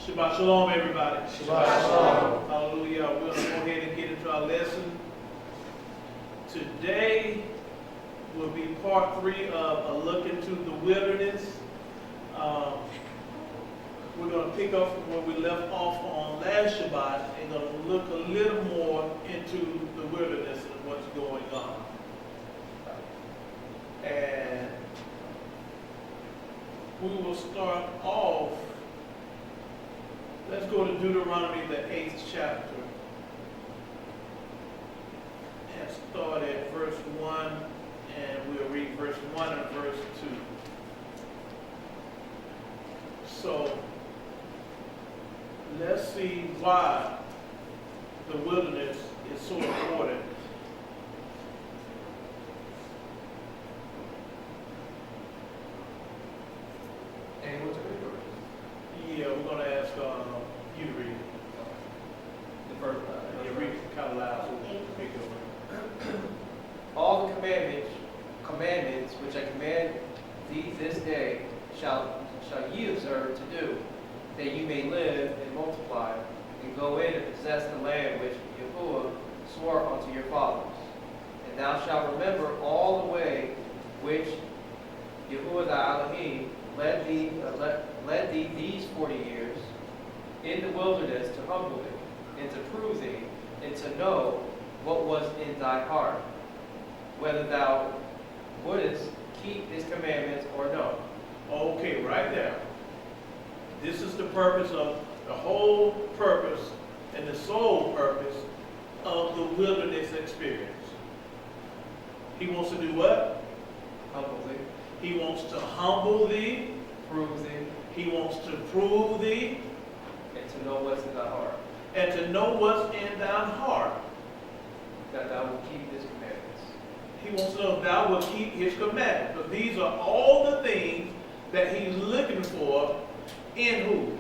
Shabbat shalom, everybody. Shabbat shalom. Hallelujah. We're going to go ahead and get into our lesson. Today will be part 3 of a look into the wilderness. We're going to pick up from where we left off on last Shabbat and going to look a little more into the wilderness and what's going on. And we will start off. Let's go to Deuteronomy, the 8th chapter, and start at verse 1, and we'll read verse 1 and verse 2. So, let's see why the wilderness is so important. Anyone to read or? Yeah, we're going to ask you to read it. The first You read it kind of loud so we can pick up. All the commandments which I command thee this day shall ye observe to do, that you may live and multiply, and go in and possess the land which Yahuah swore unto your fathers. And thou shalt remember all the way which Yahuah thy Elohim led thee these 40 years in the wilderness to humble thee, and to prove thee, and to know what was in thy heart, whether thou wouldest keep his commandments or no. Okay, right there. This is the purpose of the whole purpose and the sole purpose of the wilderness experience. He wants to do what? Humble thee, He wants to humble thee. prove thee, He wants to prove thee. and to know what's in thy heart, And to know what's in thine heart. that thou wilt keep his commandments. He wants to know if thou will keep his commandments. But these are all the things that he's looking for in who?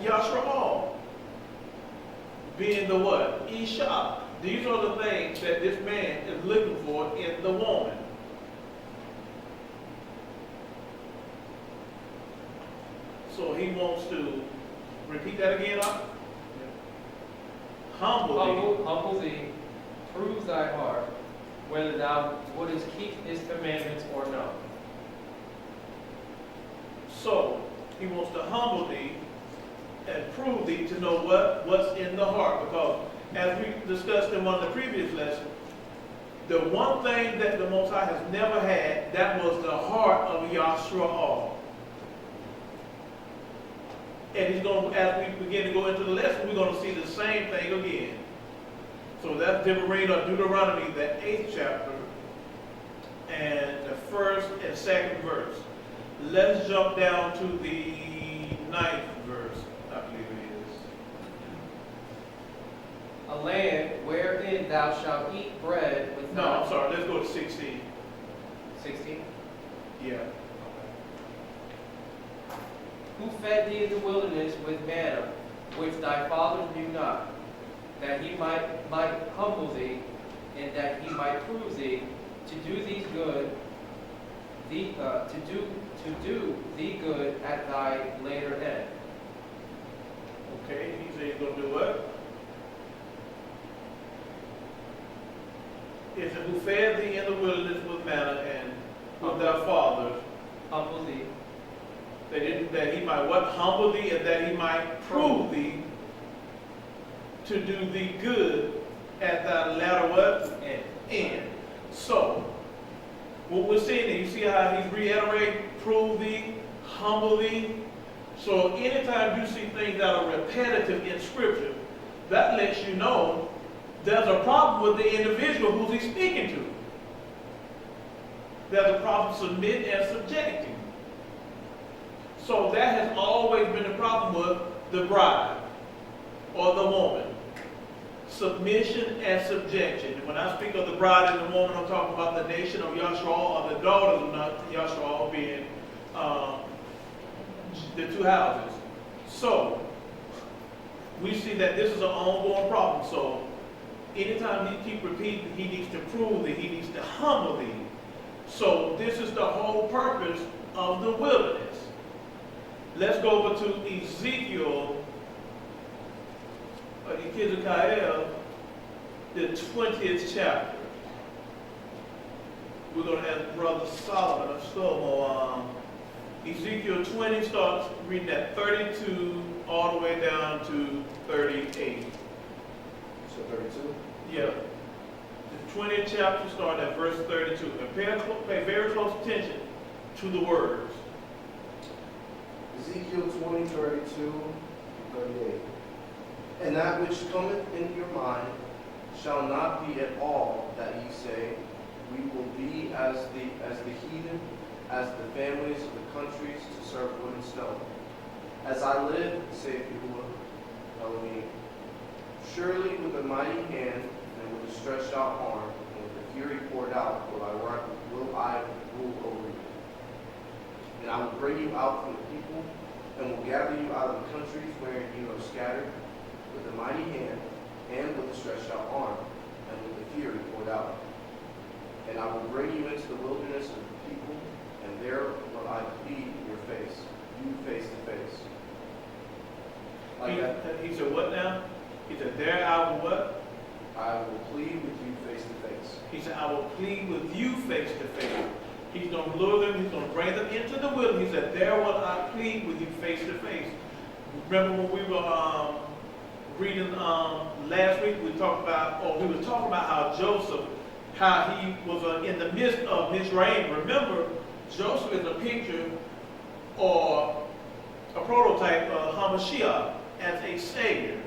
Yashra'al. Being the what? Isha. These are the things that this man is looking for in the woman. So he wants to, repeat that again, Humble thee, prove thy heart, whether thou wouldest keep his commandments or no. So he wants to humble thee and prove thee to know what's in the heart. Because as we discussed in one of the previous lessons, the one thing that the Most High has never had, that was the heart of Yashra'al. And he's going to, as we begin to go into the lesson, we're going to see the same thing again. So that's Deuteronomy, the 8th chapter, and the 1st and 2nd verse. Let's jump down to the 9th verse, I believe it is. A land wherein thou shalt eat bread with No, I'm sorry, let's go to 16. 16. Yeah. Who fed thee in the wilderness with manna, which thy fathers knew not, that he might humble thee, and that he might prove thee, to do thee good, to do thee good at thy later end. Okay, he said he's going to do what? Is it who fed thee in the wilderness with manna and with thy fathers? Humble thee. That he might what? Humble thee, and that he might prove thee to do thee good at thy latter what? End. So, what we're seeing here, you see how he's reiterating, prove thee, humble thee. So anytime you see things that are repetitive in Scripture, that lets you know there's a problem with the individual who's he speaking to. There's a problem submitting and subjecting. So that has always been the problem with the bride or the woman. Submission and subjection. And when I speak of the bride and the woman, I'm talking about the nation of Yashra'al, or the daughters of Yashra'al, being the two houses. So we see that this is an ongoing problem. So anytime he keeps repeating, he needs to prove that he needs to humble thee. So this is the whole purpose of the wilderness. Let's go over to Ezekiel, Ezekiel, the 20th chapter. We're going to ask Brother Solomon or Shlomo. Ezekiel 20 starts reading at 32 all the way down to 38. So 32? Yeah. The 20th chapter starts at verse 32. And pay very close attention to the words. Ezekiel 20, 32, 38. And that which cometh into your mind shall not be at all that ye say, we will be as the heathen, as the families of the countries to serve wood and stone. As I live, saith Yahuah Elohim, surely with a mighty hand and with a stretched out arm and with the fury poured out will I rule over you. And I will bring you out from the people and will gather you out of the countries wherein you are scattered with a mighty hand and with a stretched out arm and with the fury poured out. And I will bring you into the wilderness of the people, and there will I plead your face, you face to face. Like that. He said what now? He said, there I will what? I will plead with you face to face. He said, I will plead with you face to face. He's going to lure them. He's going to bring them into the wilderness. He said, there will I plead with you face to face. Remember when we were reading last week, we were talking about how Joseph, how he was in the midst of Mizraim. Remember, Joseph is a picture or a prototype of Mashiyach as a savior.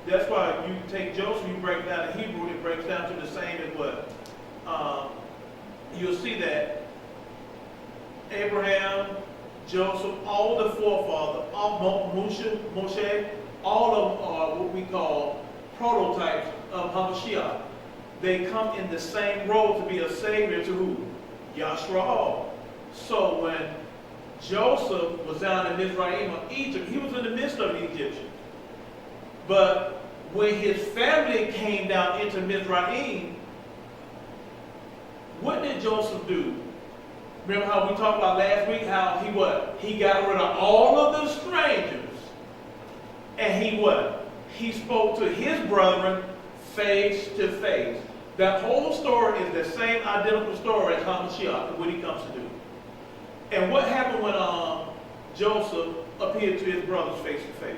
That's why you take Joseph, you break down the Hebrew, it breaks down to the same as what? You'll see that Abraham, Joseph, all the forefathers, all Moshe, all of them are what we call prototypes of Mashiyach. They come in the same role to be a savior to who? Yashra'al. So when Joseph was down in Mizraim of Egypt, he was in the midst of the Egyptians. But when his family came down into Mizraim, what did Joseph do? Remember how we talked about last week, how he what? He got rid of all of the strangers. And he what? He spoke to his brethren face to face. That whole story is the same identical story as Mashiyach, what he comes to do. And what happened when Joseph appeared to his brothers face to face?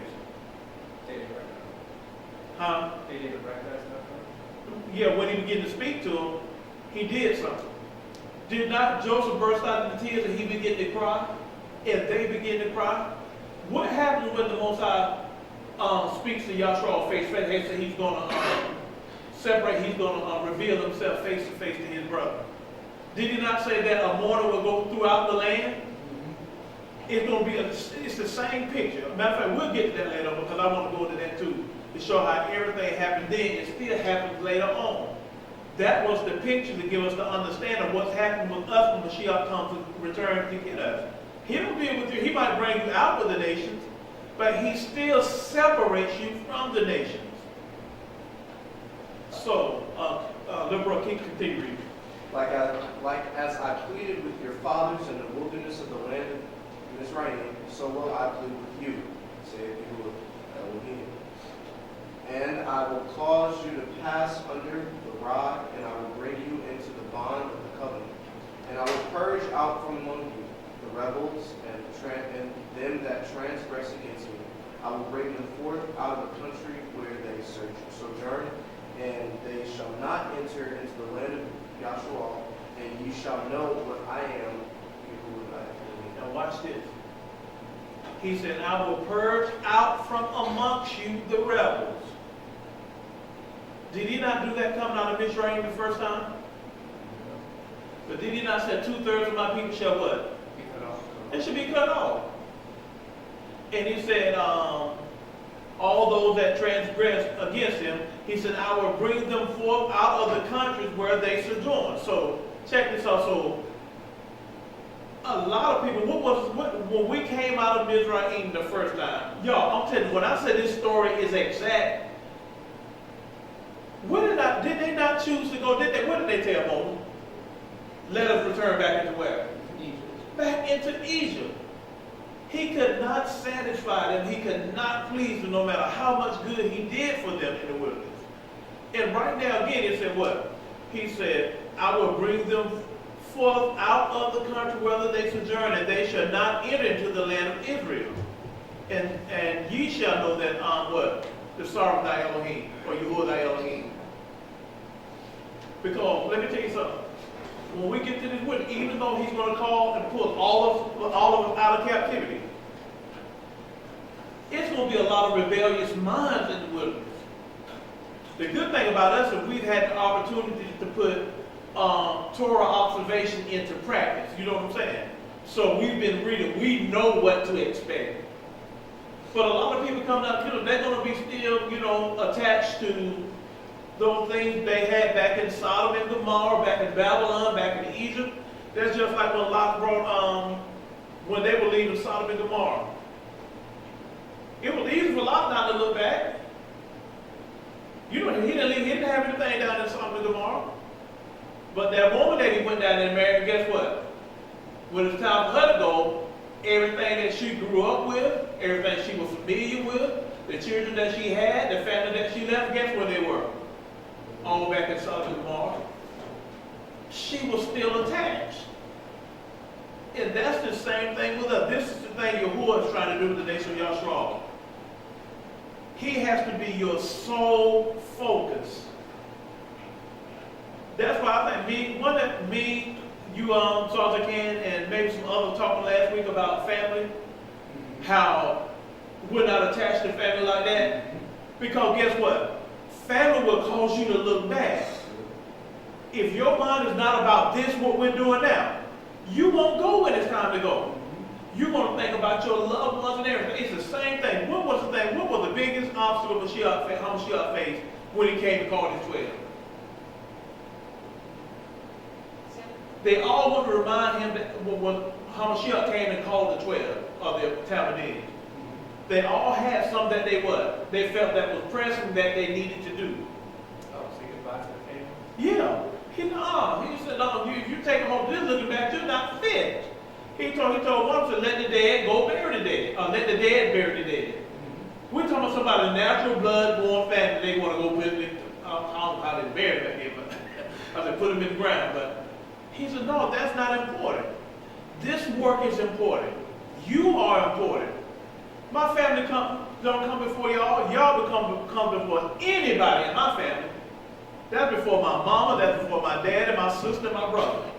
They didn't recognize him. Huh? They didn't recognize him. Yeah, when he began to speak to him, he did something. Did not Joseph burst out into tears and he began to cry? And they began to cry? What happens when the Most High speaks to Yashra'al face to face? He said he's going to separate, he's going to reveal himself face to face to his brother. Did he not say that a mourner will go throughout the land? It's going to be, it's the same picture. Matter of fact, we'll get to that later because I want to go into that too, to show how everything happened then, it still happens later on. That was the picture to give us the understanding of what's happening with us when Mashiyach comes to return to get us. He'll be with you, he might bring you out with the nations, but he still separates you from the nations. So, Liberal, continue reading. Like as I pleaded with your fathers in the wilderness of the land of Mizraim, so will I plead with you, saith Yahuah Elohim. And I will cause you to pass under the rod, and I will bring you into the bond of the covenant. And I will purge out from among you the rebels and them that transgress against me. I will bring them forth out of the country where they sojourn, and they shall not enter into the land of Yashra'al, and ye shall know what I am, Yahuah. Now watch this. He said, I will purge out from amongst you the rebels. Did he not do that coming out of Mizraim the first time? But did he not say 2/3 of my people shall what? Be cut off. They should be cut off. And he said, all those that transgress against him, he said, I will bring them forth out of the countries where they sojourn. So check this out. So a lot of people, when we came out of Mizraim the first time, y'all, I'm telling you, when I say this story is exact, did they not choose to go? What did they tell Moses? Let us return back into where? Egypt. Back into Egypt. He could not satisfy them. He could not please them no matter how much good he did for them in the wilderness. And right now, again, it said what? He said, I will bring them forth out of the country whether they sojourn, and they shall not enter into the land of Israel. And ye shall know that what? The sorrow of thy Elohim, or Yahuah thy Elohim. Because, let me tell you something. When we get to this wilderness, even though he's going to call and pull all of us out of captivity, it's going to be a lot of rebellious minds in the wilderness. The good thing about us is we've had the opportunity to put Torah observation into practice. You know what I'm saying? So we've been reading. We know what to expect. But a lot of people coming out of they're going to be still, attached to those things they had back in Sodom and Gomorrah, back in Babylon, back in Egypt. That's just like when Lot brought, when they were leaving Sodom and Gomorrah. It was easy for Lot not to look back. He didn't have anything down in Sodom and Gomorrah. But that woman that he went down there and married, guess what? When it's time for her to go, everything that she grew up with, everything she was familiar with, the children that she had, the family that she left, guess where they were? All back in Sodom and Gomorrah. She was still attached. And that's the same thing with us. This is the thing Yahuah is trying to do with the nation of Yashra'al. He has to be your sole focus. That's why I think you, Sergeant Ken, and maybe some others talking last week about family, how we're not attached to family like that. Because guess what? Family will cause you to look back. If your mind is not about this, what we're doing now, you won't go when it's time to go. You're going to think about your loved ones and everything. It's the same thing. What was the thing? What was the biggest obstacle Mashiyach faced when he came to call his 12? They all want to remind him that how Mashiyach came and called the 12 of the Talmudim. They all had something that they felt that was pressing that they needed to do. Oh, say goodbye to the family? Yeah. He said, no, you take them home, this looking back, you're not fit. He told one to let the dead go bury the dead, or let the dead bury the dead. Mm-hmm. We're talking about somebody natural blood-born family, they want to go put them in, I don't know how they bury back here, but I said put them in the ground. But he said, no, that's not important. This work is important. You are important. My family don't come before y'all. Y'all come before anybody in my family. That's before my mama, that's before my dad and my sister and my brother.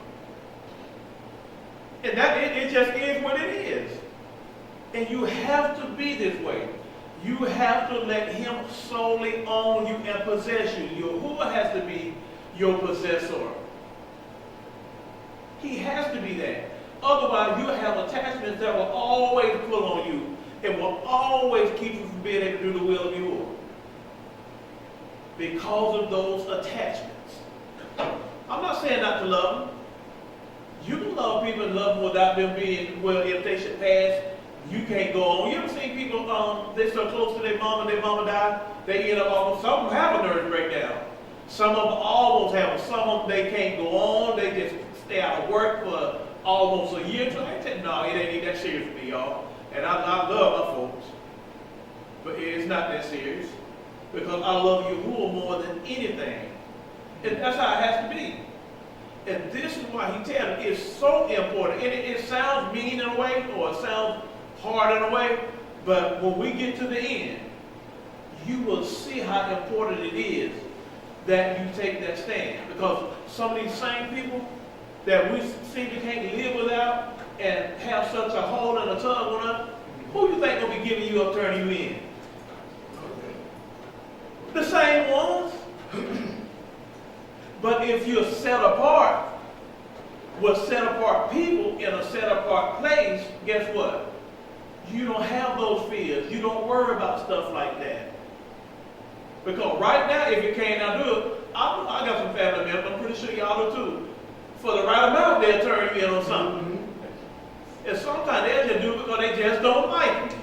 And that it just is what it is. And you have to be this way. You have to let him solely own you and possess you. Yahuah has to be your possessor. He has to be that. Otherwise, you'll have attachments that will always pull on you and will always keep you from being able to do the will of Yahuah. Because of those attachments. I'm not saying not to love them. You can love people and love them without them being, well, if they should pass, you can't go on. You ever seen people, they so close to their mama died, they end up almost, some of them have a nervous breakdown. Some of them almost have, some of them they can't go on, they just stay out of work for almost a year. So I said, no, it ain't that serious for me, y'all. And I love my folks. But it's not that serious. Because I love Yahuah more than anything. And that's how it has to be. And this is why he tells me it's so important. And it sounds mean in a way, or it sounds hard in a way, but when we get to the end, you will see how important it is that you take that stand. Because some of these same people that we seem to can't live without and have such a hold and a tug on us, who you think will be giving you up, turning you in? The same ones. But if you're set apart, with set apart people in a set apart place, guess what? You don't have those fears. You don't worry about stuff like that. Because right now, if you can't now do it, I got some family members, I'm pretty sure y'all do too. For the right amount, they'll turn you in on something. Mm-hmm. And sometimes they'll just do it because they just don't like it.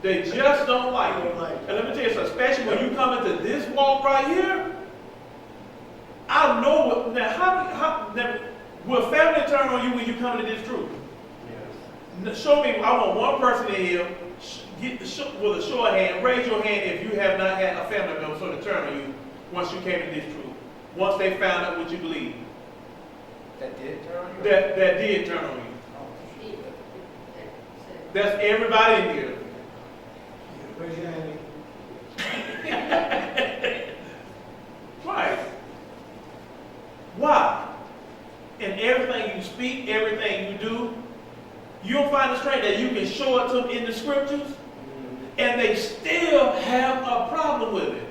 They just don't like it. And let me tell you something, especially when you come into this walk right here, I know what, now how will family turn on you when you come into this truth? Yes. Show me, I want one person in here, with a show of hand, raise your hand if you have not had a family member so to turn on you once you came to this truth. Once they found out what you believe. That did turn on you? That did turn on you. That's everybody in here. Raise your hand. Right. Why? In everything you speak, everything you do, you'll find a strength that you can show it to them in the scriptures, and they still have a problem with it.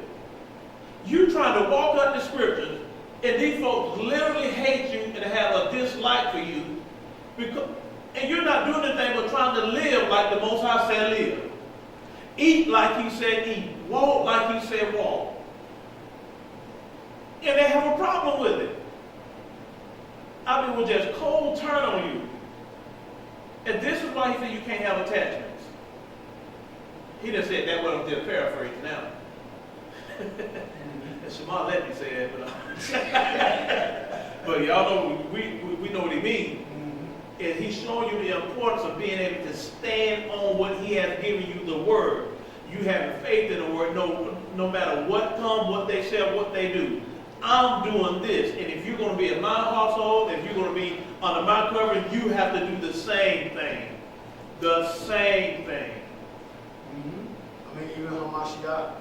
You trying to walk out the scriptures, and these folks literally hate you and have a dislike for you, and you're not doing anything but trying to live like the Most High said live. Eat like He said eat. Walk like He said walk. And they have a problem with it. I mean, will just cold turn on you. And this is why He said you can't have attachments. He done said that, what I'm just paraphrasing now. And Shema let me say it, but y'all know, we know what he means. And He's showing you the importance of being able to stand on what He has given you, the word. You have faith in the word, no matter what comes, what they say, what they do. I'm doing this. And if you're going to be in my household, if you're going to be under my covering, you have to do the same thing. The same thing. I mean, even on Mashiyach,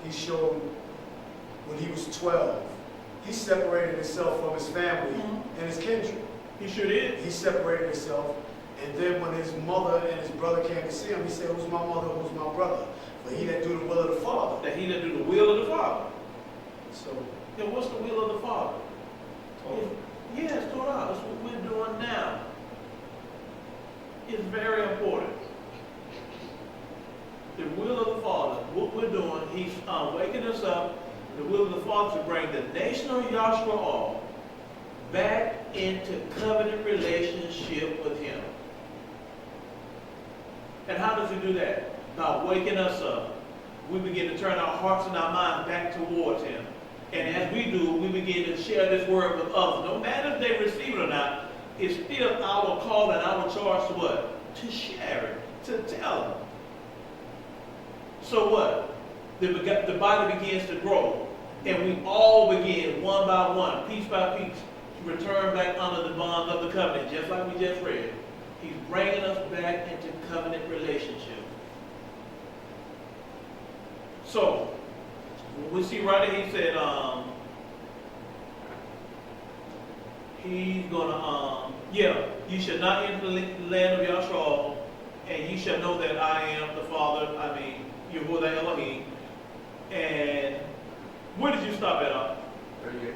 He showed when He was 12, He separated Himself from His family and His kindred. He sure did. He separated Himself, and then when His mother and His brother came to see Him, He said, "Who's my mother, who's my brother? But he that do the will of the Father." That he that do the will of the Father. So, And what's the will of the Father? Torah. Yes, Torah. That's what we're doing now. It's very important. The will of the Father, what we're doing, He's waking us up. The will of the Father to bring the nation of Yashra'al back into covenant relationship with Him. And how does He do that? By waking us up. We begin to turn our hearts and our minds back towards Him. And as we do, we begin to share this word with others. No matter if they receive it or not, it's still our call and our charge to what? To share it, to tell them. So what? The body begins to grow. And we all begin, one by one, piece by piece, to return back under the bond of the covenant, just like we just read. He's bringing us back into covenant relationship. So, we see right here, He said, He's gonna, you shall not enter the land of Yashra'al, and you shall know that I am the Father, Yahuah Elohim. And where did you stop at? 38.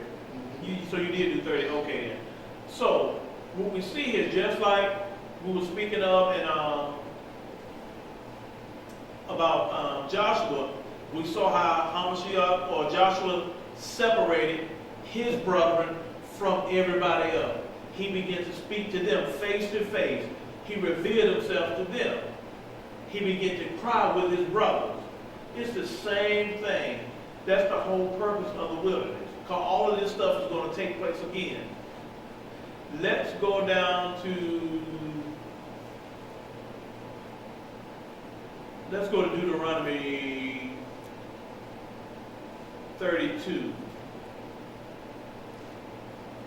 So you did do 30, okay then. So, what we see is just like we were speaking of in, about Joshua, we saw how Mashiyach or Joshua separated his brethren from everybody else. He began to speak to them face to face. He revealed Himself to them. He began to cry with his brothers. It's the same thing. That's the whole purpose of the wilderness. Because all of this stuff is going to take place again. Let's go down to Deuteronomy 32.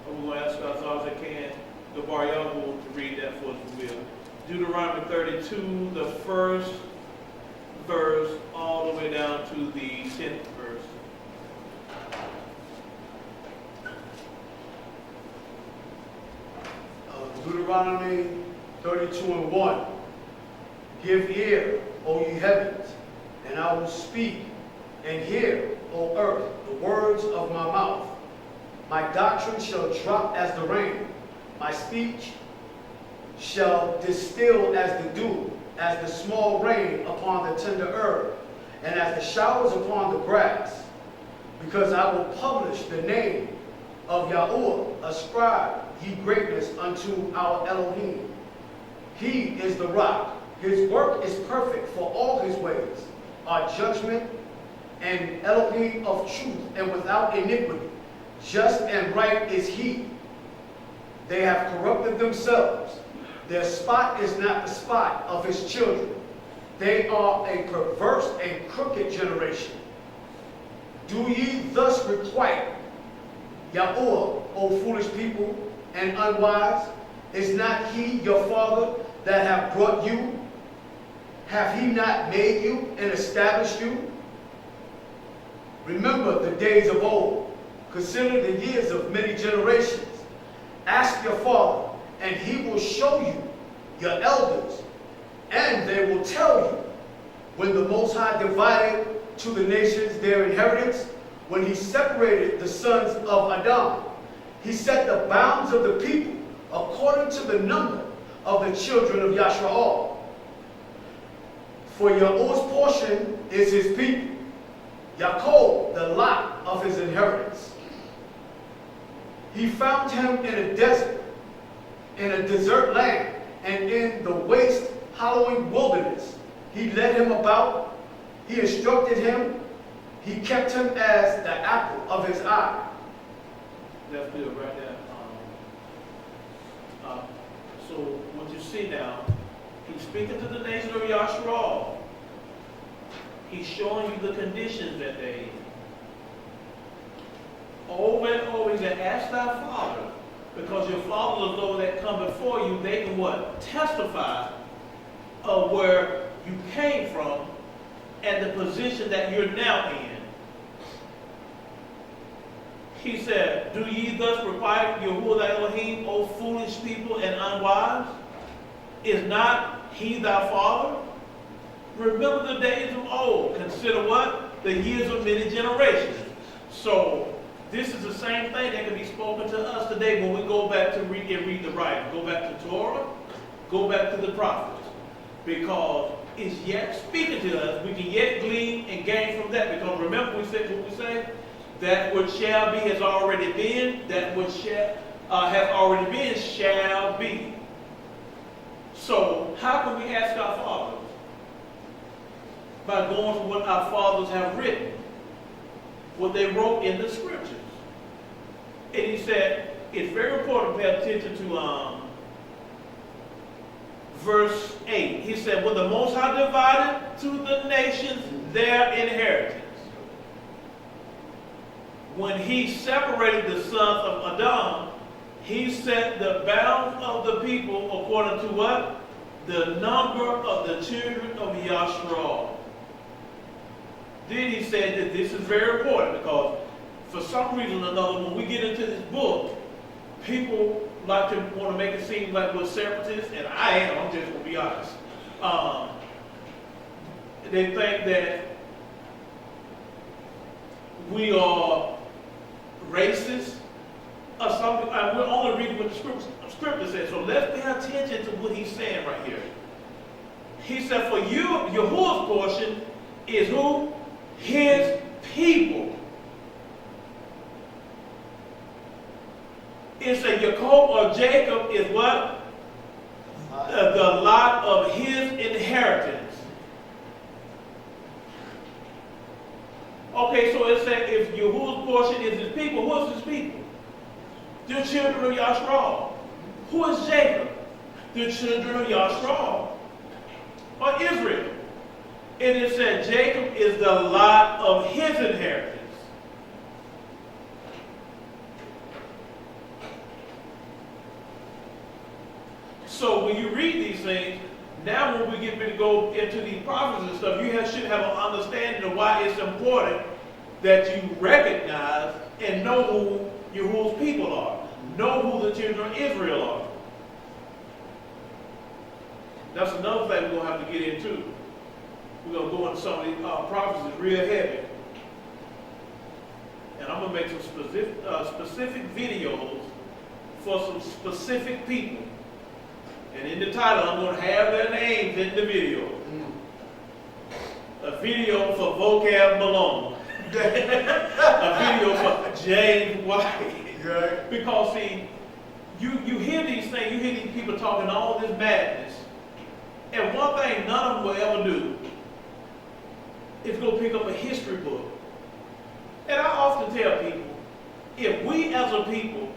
I'm going to ask as far as I can, the Yahuah to read that for us, we will. Deuteronomy 32, the first verse, all the way down to the 10th verse. Deuteronomy 32:1. Give ear, O ye heavens, and I will speak, and hear, O earth, the words of my mouth. My doctrine shall drop as the rain, my speech shall distill as the dew, as the small rain upon the tender herb, and as the showers upon the grass. Because I will publish the name of Yahuah, ascribe ye greatness unto our Elohim. He is the rock. His work is perfect, for all His ways are judgment, and Elohim of truth and without iniquity. Just and right is He. They have corrupted themselves. Their spot is not the spot of his children. They are a perverse and crooked generation. Do ye thus requite Yahuah, O foolish people and unwise? Is not he your father that have brought you? Have he not made you and established you? Remember the days of old. Consider the years of many generations. Ask your father, and he will show you your elders, and they will tell you when the Most High divided to the nations their inheritance, when he separated the sons of Adam. He set the bounds of the people according to the number of the children of Yashra'al. For Yahuah's portion is his people, Yaakov the lot of his inheritance. He found him in a desert, in a desert land, and in the waste, hallowing wilderness. He led him about, he instructed him, he kept him as the apple of his eye. That's good right there. So what you see now, he's speaking to the nation of Yashra'al. He's showing you the conditions that they're in. Over and over, he said, ask thy father, because your fathers, those that come before you, they can what? Testify of where you came from and the position that you're now in. He said, do ye thus require Yahuah thy Elohim, O foolish people and unwise? Is not he thy father? Remember the days of old. Consider what? The years of many generations. So, this is the same thing that can be spoken to us today when we go back to read the writing. Go back to Torah, go back to the prophets. Because it's yet speaking to us. We can yet glean and gain from that. Because remember we said what we say? That which shall be has already been. That which shall has already been shall be. So how can we ask our fathers? By going to what our fathers have written. What they wrote in the scriptures. And he said, it's very important to pay attention to verse 8. He said, when the Most High divided to the nations their inheritance. When he separated the sons of Adam, he set the bounds of the people according to what? The number of the children of Yashra'al. Then he said that this is very important because for some reason or another, when we get into this book, people like to want to make it seem like we're separatists, and I am, I'm just going to be honest. They think that we are racist or something. We're only reading what the scripture says, so let's pay attention to what he's saying right here. He said, for you, Yahuah's portion is who? His people. It said Jacob or Jacob is what? The lot of his inheritance. Okay, so it said if Yahuah's portion is his people, who is his people? The children of Yashra'al. Who is Jacob? The children of Yashra'al. Or Israel. And it said Jacob is the lot of his inheritance. So when you read these things, now when we get ready to go into these prophets and stuff, you should have an understanding of why it's important that you recognize and know who Yahuah's people are. Know who the children of Israel are. That's another thing we're going to have to get into. We're going to go into some of these prophecies real heavy. And I'm going to make some specific videos for some specific people. And in the title, I'm going to have their names in the video. A video for Vocab Malone. A video for James White. Because, see, you hear these things, you hear these people talking all this madness. And one thing none of them will ever do is go pick up a history book. And I often tell people, if we as a people,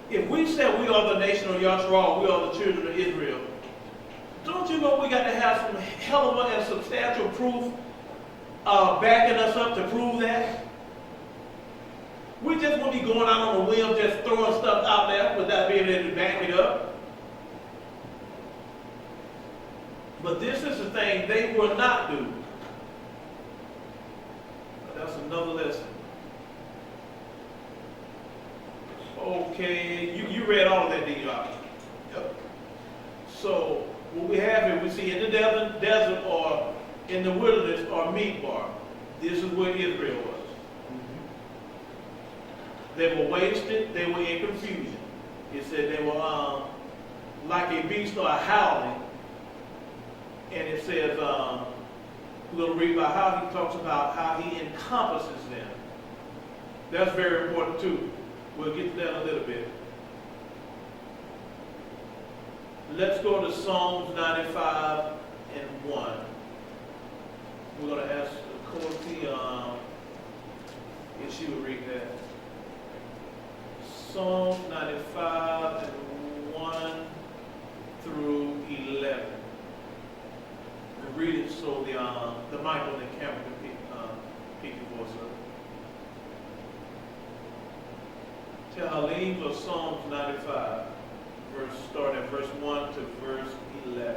if we say say we are the nation of Yashra'al, we are the children of Israel. Don't you know we got to have some hell of a and substantial proof backing us up to prove that? We just won't be going out on a whim just throwing stuff out there without being able to back it up. But this is the thing they will not do. But that's another lesson. Okay, you read all of that, did you? Yep. So what we have here, we see in the desert or in the wilderness or Midbar. This is where Israel was. They were wasted, they were in confusion. It said they were like a beast or a howling. And it says, we're going to read about how he talks about how he encompasses them. That's very important too. We'll get to that in a little bit. Let's go to Psalms 95 and 1. We're going to ask Courtney if she would read that. Psalms 95 and 1 through 11. We'll read it so the mic on the camera can pick your voice up. Tehillim of Psalms 95, start at verse 1 to verse 11.